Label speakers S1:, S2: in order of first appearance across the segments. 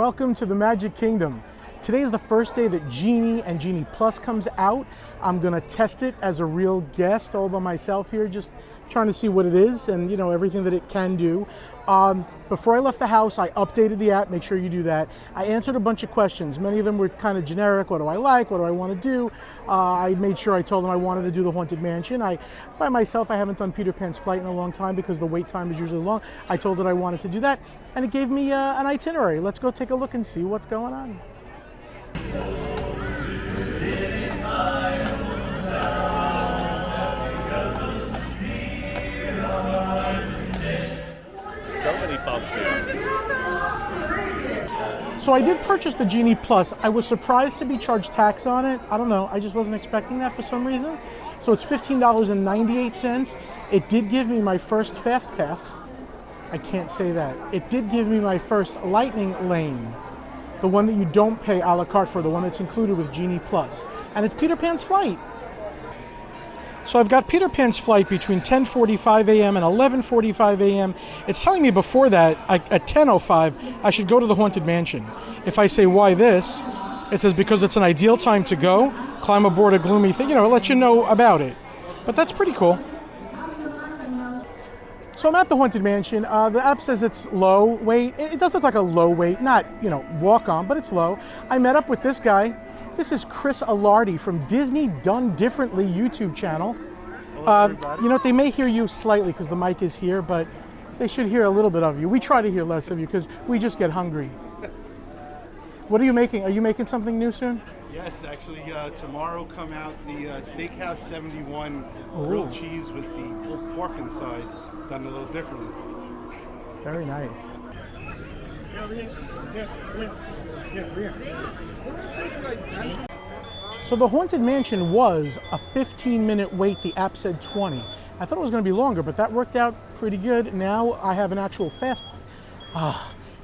S1: Welcome to the Magic Kingdom. Today is the first day that Genie and Genie Plus comes out. I'm gonna test it as a real guest all by myself here, just trying to see what it is and everything that it can do. Before I left the house, I updated the app. Make sure you do that. I answered a bunch of questions. Many of them were kind of generic. What do I like? What do I want to do? I made sure I told them I wanted to do the Haunted Mansion. By myself, I haven't done Peter Pan's Flight in a long time because the wait time is usually long. I told it I wanted to do that, and it gave me an itinerary. Let's go take a look and see what's going on. So I did purchase the Genie Plus. I was surprised to be charged tax on it. I don't know, I just wasn't expecting that for some reason. So it's $15.98. It did give me my first Fast Pass. I can't say that. It did give me my first Lightning Lane. The one that you don't pay a la carte for, the one that's included with Genie Plus. And it's Peter Pan's Flight. So I've got Peter Pan's Flight between 10:45 a.m. and 11:45 a.m. It's telling me before that, at 10:05, I should go to the Haunted Mansion. If I say, why this? It says because it's an ideal time to go, climb aboard a gloomy thing, it'll let you know about it. But that's pretty cool. So I'm at the Haunted Mansion. The app says it's low wait. It does look like a low wait, not, walk on, but it's low. I met up with this guy. This is Chris Ilardi from Disney Done Differently YouTube channel. They may hear you slightly because the mic is here, but they should hear a little bit of you. We try to hear less of you because we just get hungry. What are you making? Are you making something new soon?
S2: Yes, actually, tomorrow come out the Steakhouse 71 grilled cheese with the pulled pork inside, done a little differently.
S1: Very nice. So the Haunted Mansion was a 15-minute wait. The app said 20. I thought it was going to be longer, but that worked out pretty good. Now I have an actual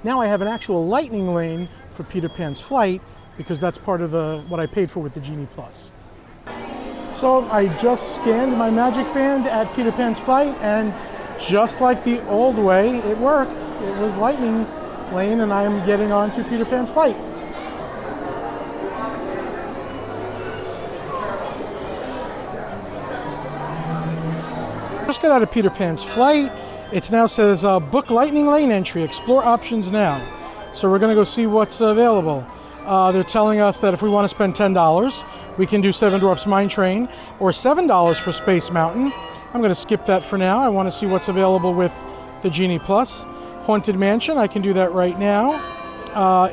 S1: now I have an actual Lightning Lane for Peter Pan's Flight because that's part of what I paid for with the Genie Plus. So I just scanned my Magic Band at Peter Pan's Flight, and just like the old way, it worked. It was Lightning Lane, and I'm getting on to Peter Pan's Flight. Just got out of Peter Pan's Flight. It now says book Lightning Lane entry, explore options now. So we're gonna go see what's available. They're telling us that if we want to spend $10, we can do Seven Dwarfs Mine Train or $7 for Space Mountain. I'm gonna skip that for now. I wanna see what's available with the Genie Plus. Haunted Mansion, I can do that right now.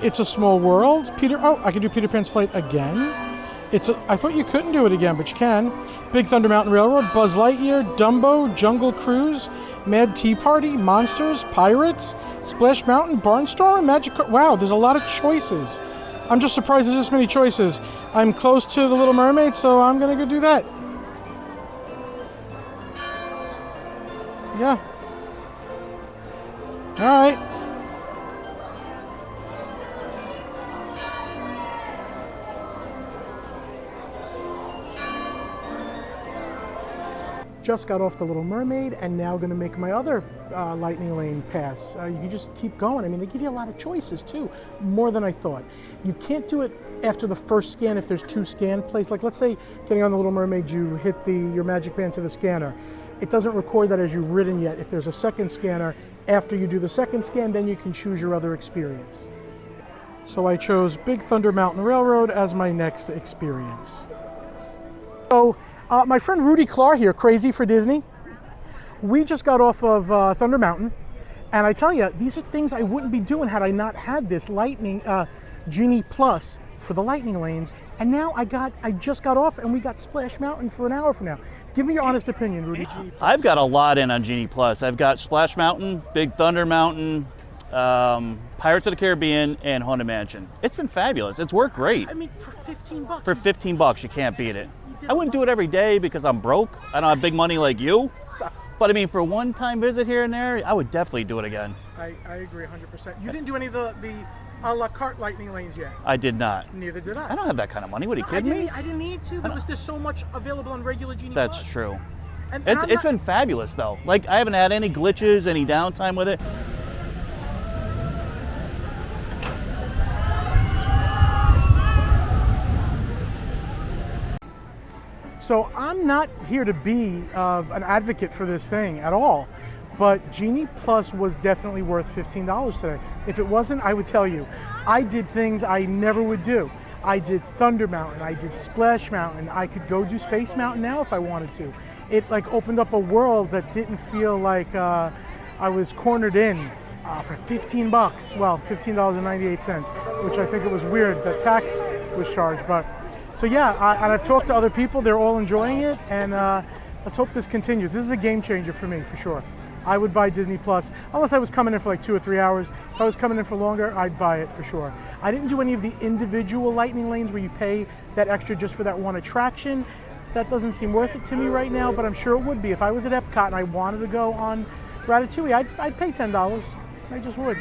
S1: It's a Small World. I can do Peter Pan's Flight again. I thought you couldn't do it again, but you can. Big Thunder Mountain Railroad, Buzz Lightyear, Dumbo, Jungle Cruise, Mad Tea Party, Monsters, Pirates, Splash Mountain, Barnstormer, Magic. Wow, there's a lot of choices. I'm just surprised there's this many choices. I'm close to the Little Mermaid, so I'm gonna go do that. Yeah. All right. Just got off the Little Mermaid and now going to make my other Lightning Lane pass. You can just keep going. I mean, they give you a lot of choices too, more than I thought. You can't do it after the first scan if there's two scan places. Like let's say getting on the Little Mermaid, you hit your Magic Band to the scanner. It doesn't record that as you've ridden yet. If there's a second scanner, after you do the second scan, then you can choose your other experience. So I chose Big Thunder Mountain Railroad as my next experience. So my friend Rudy Klahr here, Crazy for Disney. We just got off of Thunder Mountain, and I tell you, these are things I wouldn't be doing had I not had this Genie Plus for the Lightning Lanes. And now I just got off, and we got Splash Mountain for an hour from now. Give me your honest opinion, Rudy.
S3: I've got a lot in on Genie Plus. I've got Splash Mountain, Big Thunder Mountain, Pirates of the Caribbean, and Haunted Mansion. It's been fabulous. It's worked great.
S1: I mean, for 15 bucks.
S3: For 15 bucks, you can't beat it. I wouldn't do it every day because I'm broke. I don't have big money like you. But I mean, for a one-time visit here and there, I would definitely do it again.
S1: I agree 100%. You didn't do any of the a la carte Lightning Lanes yet?
S3: I did not.
S1: Neither did I.
S3: I don't have that kind of money. What, are you kidding me?
S1: I didn't need to. There's so much available on regular Genie
S3: That's
S1: Plus.
S3: true.
S1: And
S3: it's been fabulous, though. Like, I haven't had any glitches, any downtime with it.
S1: So I'm not here to be an advocate for this thing at all, but Genie Plus was definitely worth $15 today. If it wasn't, I would tell you. I did things I never would do. I did Thunder Mountain, I did Splash Mountain, I could go do Space Mountain now if I wanted to. It like opened up a world that didn't feel like I was cornered in for 15 bucks. Well, $15.98, which I think it was weird that tax was charged. But so yeah, and I've talked to other people, they're all enjoying it, and let's hope this continues. This is a game changer for me, for sure. I would buy Disney Plus, unless I was coming in for like 2 or 3 hours. If I was coming in for longer, I'd buy it for sure. I didn't do any of the individual lightning lanes where you pay that extra just for that one attraction. That doesn't seem worth it to me right now, but I'm sure it would be. If I was at Epcot and I wanted to go on Ratatouille, I'd pay $10. I just would.